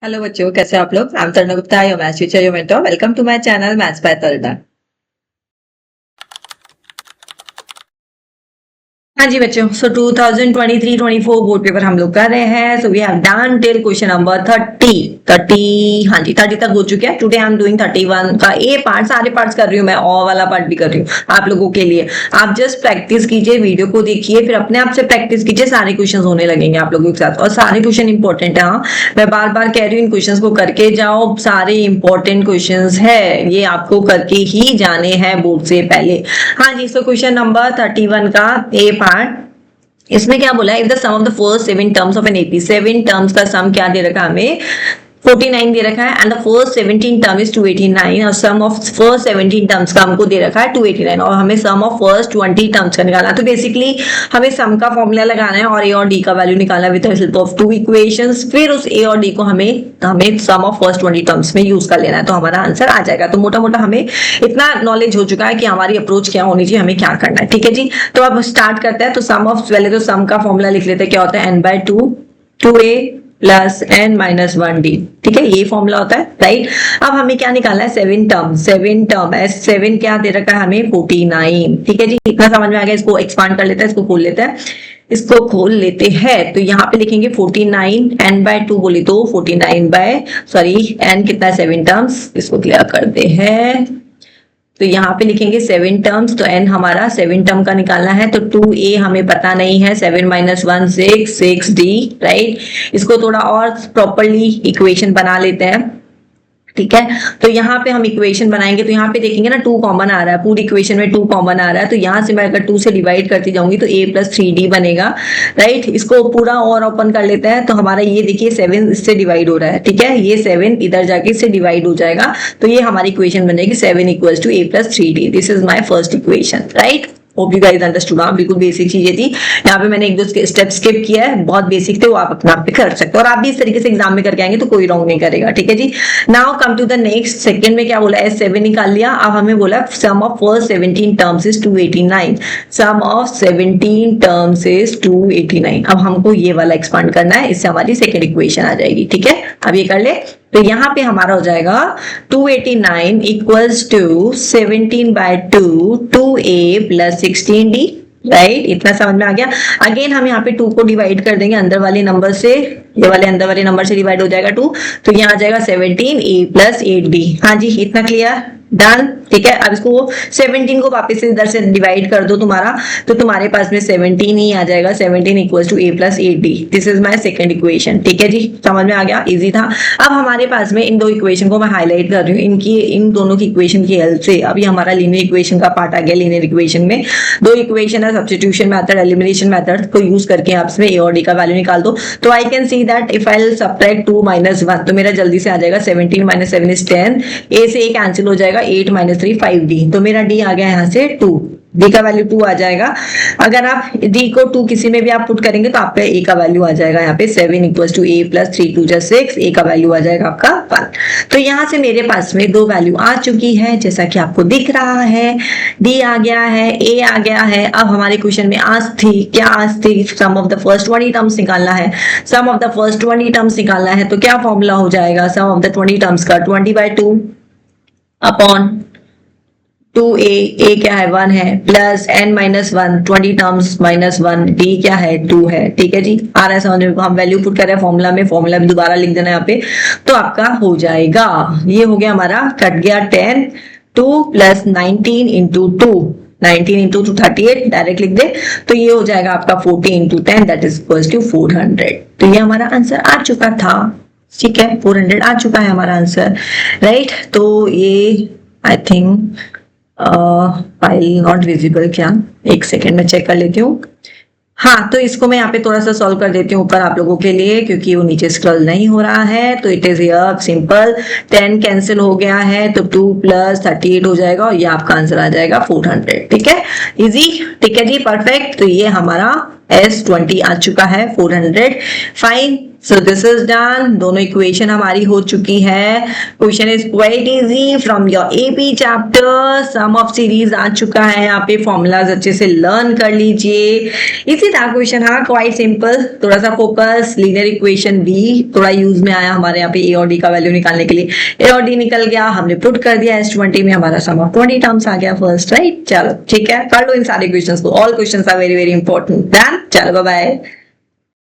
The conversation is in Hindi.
हेलो बच्चों, कैसे आप लोग। I am Tarun Gupta, your maths teacher, your mentor. Welcome to my channel maths by Taruna. हाँ जी बच्चों, सो 2023-24 बोर्ड पेपर हम लोग कर रहे हैं। So we have done till question number 30। हाँ जी, 30 तक हो चुके हैं। टुडे आई एम डूइंग 31 का ए पार्ट। सारे पार्ट्स कर रही हूँ मैं, और वाला पार्ट भी कर रही हूँ आप लोगों के लिए। आप जस्ट प्रैक्टिस कीजिए, वीडियो को देखिए, फिर अपने आप से प्रैक्टिस कीजिए। सारे क्वेश्चन होने लगेंगे आप लोगों के साथ, और सारे क्वेश्चन इंपॉर्टेंट है। हाँ, मैं बार बार कह रही हूँ, इन क्वेश्चन को करके जाओ। सारे इंपॉर्टेंट क्वेश्चन है, ये आपको करके ही जाने हैं बोर्ड से पहले। हाँ जी, सो क्वेश्चन नंबर 31 का ए पार्ट। इसमें क्या बोला है, if the sum of the first 7 terms of an AP, 7 terms का सम क्या दे रखा है हमें, 49 दे रखा है, and the first 17 term is 289, और सम ऑफ फर्स्ट 17 टर्म्स का हमको दे रखा है 289, और हमें सम ऑफ फर्स्ट 20 टर्म्स का निकालना है। तो बेसिकली हमें सम का फॉर्मूला लगाना है और ए और डी का वैल्यू निकालना है with the help of two equations. फिर उस ए और डी को हमें सम ऑफ फर्स्ट 20 टर्म्स में यूज कर लेना है, तो हमारा आंसर आ जाएगा। तो मोटा मोटा हमें इतना नॉलेज हो चुका है कि हमारी अप्रोच क्या होनी चाहिए, हमें क्या करना है। ठीक है जी, तो अब स्टार्ट करते हैं। तो सम ऑफ, पहले तो सम का फॉर्मूला लिख लेते हैं। क्या होता है, n/2 2a plus n minus 1d। ठीक है, ये फॉर्मूला होता है, राइट। अब हमें क्या निकालना है, 7 टर्म। 7 क्या दे रखा है हमें, 49। ठीक है जी, इतना समझ में आ गया। इसको एक्सपांड कर लेते हैं, इसको खोल लेते हैं, इसको खोल लेते हैं। तो यहाँ पे लिखेंगे 49, n/2 बोले तो 49 n कितना है, 7 टर्म्स। इसको क्लियर करते हैं, तो यहाँ पे लिखेंगे 7 टर्म्स। तो n हमारा 7 टर्म का निकालना है, तो 2a हमें पता नहीं है, 7 माइनस 1 6d, राइट। इसको थोड़ा और प्रॉपरली इक्वेशन बना लेते हैं। ठीक है, तो यहाँ पे हम इक्वेशन बनाएंगे। तो यहाँ पे देखेंगे ना, 2 कॉमन आ रहा है, पूरी इक्वेशन में 2 कॉमन आ रहा है। तो यहाँ से मैं अगर 2 से डिवाइड करती जाऊंगी तो a प्लस 3d बनेगा, राइट। इसको पूरा और ओपन कर लेते हैं। तो हमारा ये देखिए 7 इससे डिवाइड हो रहा है। ठीक है, ये 7 इधर जाके इससे डिवाइड हो जाएगा, तो ये हमारी इक्वेशन बनेगी 7 equals to a plus 3d। This is my first equation, right. Hope you guys understood. हाँ, बिल्कुल बेसिक चीजें थी। यहाँ पे मैंने एक दो स्टेप स्किप किया है, बहुत बेसिक थे, वो आप अपना आप पे कर सकते हो, और आप भी इस तरीके से एग्जाम में करके आएंगे तो कोई रॉन्ग नहीं करेगा। ठीक है जी, now come to the next. Second में क्या बोला है, 7 निकाल लिया। अब हमें बोला sum of first 17 terms is 289। Sum of 17 terms is 289। अब हमको ये वाला एक्सपांड करना है, इससे हमारी सेकेंड इक्वेशन आ जाएगी। ठीक है, अब ये कर ले। तो यहाँ पे हमारा हो जाएगा 289 equals to 17/2 2a plus 16d, right. इतना समझ में आ गया। अगेन हम यहाँ पे 2 को डिवाइड कर देंगे अंदर वाले नंबर से, ये वाले अंदर वाले नंबर से डिवाइड हो जाएगा 2, तो यहाँ आ जाएगा 17a प्लस 8d। हाँ जी, इतना क्लियर, डन। ठीक है, अब इसको 17 को वापस से इधर से डिवाइड कर दो तुम्हारा, तो तुम्हारे पास में 17 ही आ जाएगा। 17 equals to a plus 8d। This is my second equation. ठीक है जी, समझ में आ गया, इजी था। अब हमारे पास में इन दो इक्वेशन को मैं हाईलाइट कर रही हूँ, इन दोनों की इक्वेशन की हेल्प से। अभी हमारा लीनियर इक्वेशन का पार्ट आ गया। लीनियर इक्वेशन में 2 इक्वेशन है, सब्स्टिट्यूशन मेथड, एलिमिनेशन मेथड को यूज करके आप इसमें a और d का वैल्यू निकाल दो। तो I can see that if I will subtract 2 minus 1, तो मेरा जल्दी से आ जाएगा 17 माइनस 7 इज 10, a से a कैंसिल हो जाएगा, 8 माइनस 3 5d। तो मेरा d आ गया यहाँ से 2, d का वैल्यू 2 आ जाएगा। अगर आप d को 2 किसी में भी आप पुट करेंगे तो आपका a का वैल्यू आ जाएगा यहाँ पे 7 equals to a plus 3 2 6, a का वैल्यू आ जाएगा आपका 1। तो यहाँ से मेरे पास में 2 वैल्यू आ चुकी है, जैसा कि आपको दिख रहा है। d आ गया है, a आ गया है। अब हमारे क्वेश्चन में आज थी, क्या आज थी, सम ऑफ द फर्स्ट 20 टर्म्स निकालना है। सम ऑफ द फर्स्ट 20 टर्म्स निकालना है, तो क्या फॉर्मूला हो जाएगा सम ऑफ द 20 टर्म्स का, 20/2 अपॉन 2a, a क्या है 1 है, plus n minus 1, 20 terms minus 1, d क्या है 2 है। ठीक है जी, आ रहा है समझ में। हम वैल्यू पुट कर रहे हैं फॉर्मूला में, फॉर्मूला में दोबारा लिख देना यहाँ पे, तो आपका हो जाएगा। ये हो गया हमारा, कट गया 10, 2 प्लस 19 इंटू 2, 19 इंटू 2 38, डायरेक्ट लिख दे। तो ये हो जाएगा आपका 40 into 10, that is equals to 400। तो ये हमारा आंसर आ चुका था। ठीक है, 400 आ चुका है हमारा आंसर, राइट। तो ये I think file not visible, क्या, एक सेकेंड में चेक कर लेती हूँ। हाँ, तो इसको मैं यहाँ पे थोड़ा सा सॉल्व कर देती हूँ ऊपर आप लोगों के लिए, क्योंकि वो नीचे स्क्रॉल नहीं हो रहा है। तो it is here simple, 10 cancel हो गया है, तो 2 प्लस 38 हो जाएगा, और ये आपका आंसर आ जाएगा 400। ठीक है, इजी। ठीक है जी, परफेक्ट। तो ये हमारा S20 आ चुका है, 400। Fine. So this is done, दोनों इक्वेशन हमारी हो चुकी है। Question is quite easy from your AP chapter, sum of series आ चुका है, यहाँ पे फॉर्मूलाज अच्छे से लर्न कर लीजिए। इसी था क्वेश्चन, हाँ क्वाइट सिंपल, थोड़ा सा फोकस, लीनियर इक्वेशन भी थोड़ा यूज में आया हमारे यहाँ पे ए और डी का वैल्यू निकालने के लिए। ए और डी निकल गया, हमने पुट कर दिया S20 में, हमारा सम ऑफ 20 टर्म्स आ गया फर्स्ट, राइट। चलो ठीक है, कर लो इन सारे क्वेश्चंस को, all questions are very very important. Done, चलो बाय बाय।